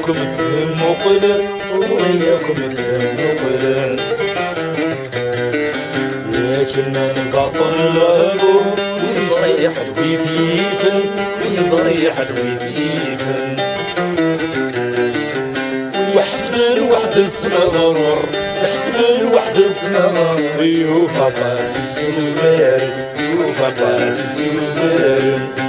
ورياكم مقلن ورياكم مقلن لكن نبطل له ويصيح الويفيفن ويصيح الويفيفن ويحسب الوحد اسمه ضرور يحسب الوحد اسمه ضرور يوفى قاسي يوبارد يوفى قاسي يوبارد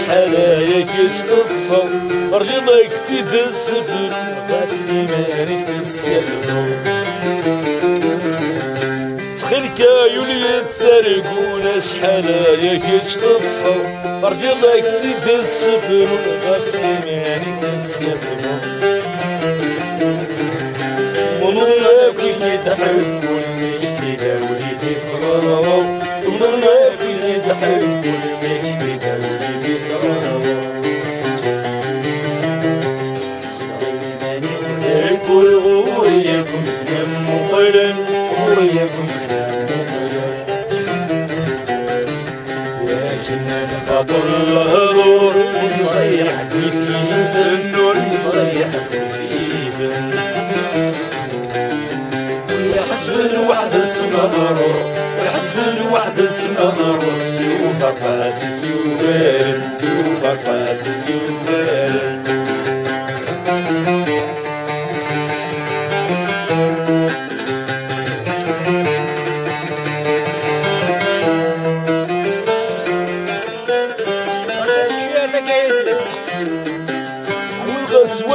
شحالايا كيش تتصل رجلك تدسفر غادي مالك تسكر تخيلك يولي تسرقونا شحالايا كيش تتصل رجلك تدسفر غادي مالك تسكر والله كي تحبوا المشتي داولي تفرغوا والله كي تحبوا المشتي داولي ورياكم دم مقلن ورياكم دم مقلن لكن نفضل الهضور ونصيح كيفن ونصيح كيفن ويحسب الوحد اسمه ضرور ويحسب الوحد اسمه ضرور يوفى قاسي يوبارد يوفى قاسي يوبارد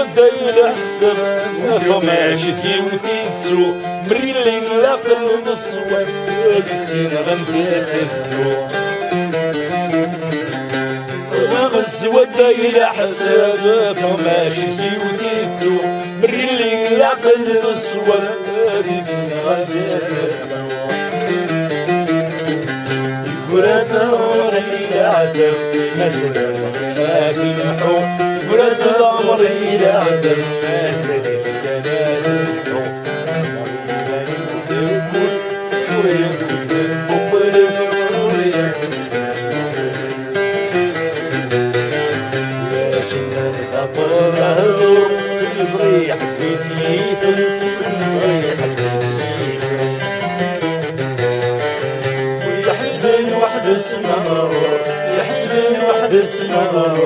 ودايل حسب وما شتي وتيتسو مريلي لاقل نصوى هادي السين غنتاخدو وغز ودايل حسب وما شتي وتيتسو مريلي لاقل نصوى هادي السين غنتاخدو يقرأت رحيل عتب مثلا غناتي نحو ورد العمر إلى عدم ما سلم سلام لكن الخطر له يصيح بالنيفن يصيح بالنيفن ويحسب الوحد اسمه يحسب الوحد اسمه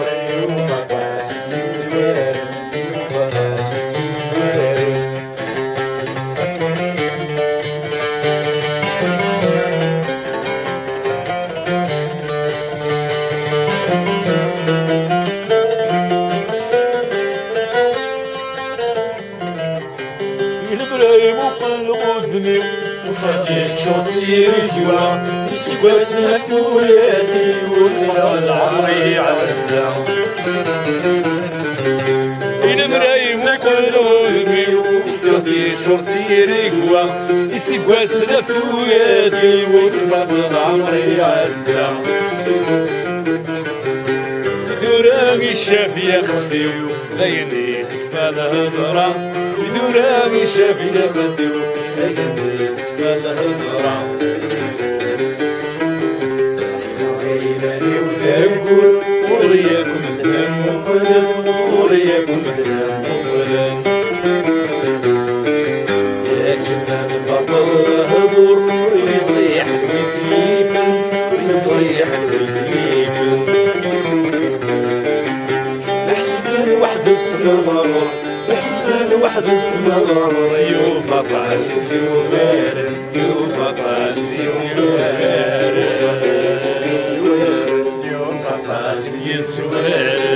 وفاكي شوط سيريكوا يسقى سنك ولادي وطلع العمري عبدا إلى مراي وقلوبي وفاكي شوط سيريكوا يسقى سنك ولادي وطلع العمري عبدا دوراني الشافي يخفيو ليني تكفى الهضرة دوراني الشافي يخفيو ليني فالهضرة صغيراني وذاكر ورياكم تنام مقلن ورياكم تنام مقلن لكن نبطل الهضور ويصيح كيفن ويصيح كيفن نحسب الوحد الصغار نحسب الوحد الصغار يوفى قاسي يوبارد يوفى قاسي يوبارد يوفى قاسي يوبارد